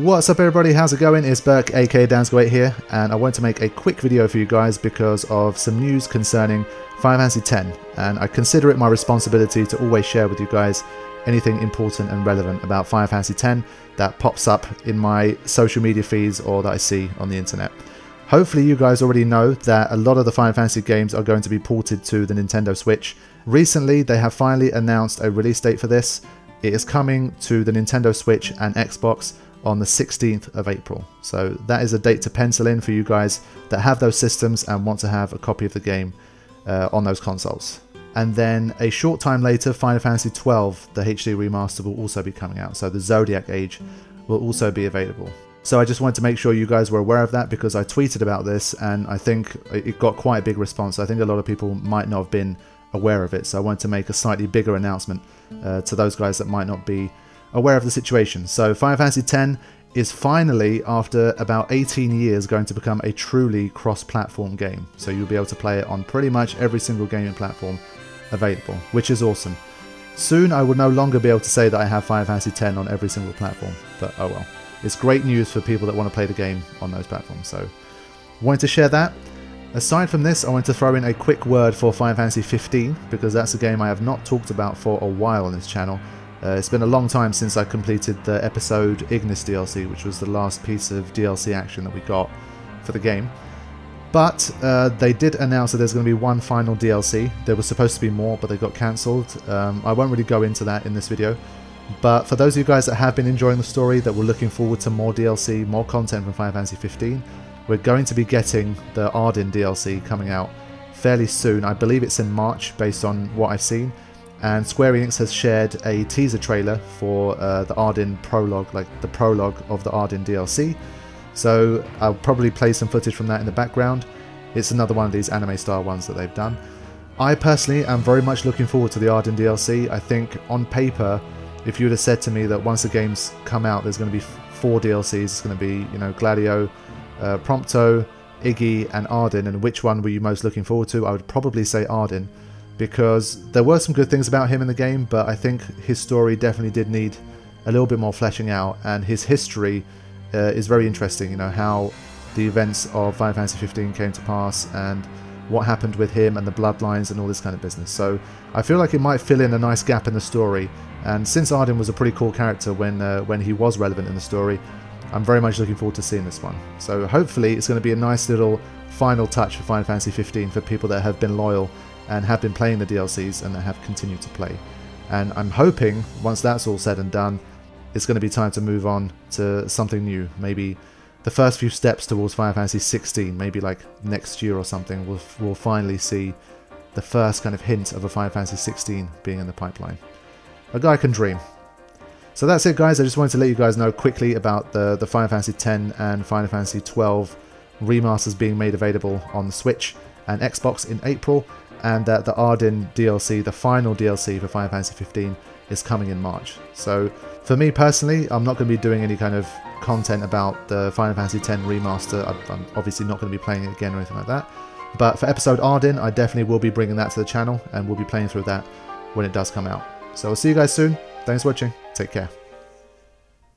What's up everybody, how's it going? It's Burke aka Dansgate here, and I want to make a quick video for you guys because of some news concerning Final Fantasy X, and I consider it my responsibility to always share with you guys anything important and relevant about Final Fantasy X that pops up in my social media feeds or that I see on the internet. Hopefully you guys already know that a lot of the Final Fantasy games are going to be ported to the Nintendo Switch. Recently they have finally announced a release date for this. It is coming to the Nintendo Switch and Xbox on the 16th of April. So that is a date to pencil in for you guys that have those systems and want to have a copy of the game on those consoles. And then a short time later, Final Fantasy XII, the HD remaster, will also be coming out. So the Zodiac Age will also be available. So I just wanted to make sure you guys were aware of that because I tweeted about this and I think it got quite a big response. I think a lot of people might not have been aware of it. So I wanted to make a slightly bigger announcement to those guys that might not be aware of the situation. So Final Fantasy X is finally, after about 18 years, going to become a truly cross-platform game. So you'll be able to play it on pretty much every single gaming platform available, which is awesome. Soon I will no longer be able to say that I have Final Fantasy X on every single platform, but oh well. It's great news for people that want to play the game on those platforms, so wanted to share that. Aside from this, I want to throw in a quick word for Final Fantasy XV, because that's a game I have not talked about for a while on this channel. It's been a long time since I completed the episode Ignis DLC, which was the last piece of DLC action that we got for the game. But they did announce that there's going to be one final DLC. There was supposed to be more, but they got cancelled. I won't really go into that in this video. But for those of you guys that have been enjoying the story, that were looking forward to more DLC, more content from Final Fantasy XV, we're going to be getting the Ardyn DLC coming out fairly soon. I believe it's in March, based on what I've seen. And Square Enix has shared a teaser trailer for the Ardyn Prologue, like the prologue of the Ardyn DLC. So I'll probably play some footage from that in the background. It's another one of these anime style ones that they've done. I personally am very much looking forward to the Ardyn DLC. I think on paper, if you would have said to me that once the games come out, there's going to be 4 DLCs. It's going to be, you know, Gladio, Prompto, Iggy, and Ardyn. And which one were you most looking forward to? I would probably say Ardyn, because there were some good things about him in the game, but I think his story definitely did need a little bit more fleshing out, and his history is very interesting, you know, how the events of Final Fantasy XV came to pass, and what happened with him and the bloodlines and all this kind of business. So I feel like it might fill in a nice gap in the story, and since Ardyn was a pretty cool character when he was relevant in the story, I'm very much looking forward to seeing this one. So hopefully it's going to be a nice little final touch for Final Fantasy XV for people that have been loyal and have been playing the DLCs and that have continued to play. And I'm hoping, once that's all said and done, it's going to be time to move on to something new. Maybe the first few steps towards Final Fantasy XVI, maybe like next year or something, we'll finally see the first kind of hint of a Final Fantasy XVI being in the pipeline. A guy can dream. So that's it guys, I just wanted to let you guys know quickly about the Final Fantasy X and Final Fantasy XII remasters being made available on the Switch and Xbox in April, and that the Ardyn DLC, the final DLC for Final Fantasy XV, is coming in March. So for me personally, I'm not going to be doing any kind of content about the Final Fantasy X remaster. I'm obviously not going to be playing it again or anything like that. But for episode Ardyn, I definitely will be bringing that to the channel, and we'll be playing through that when it does come out. So I'll see you guys soon. Thanks for watching. Take care.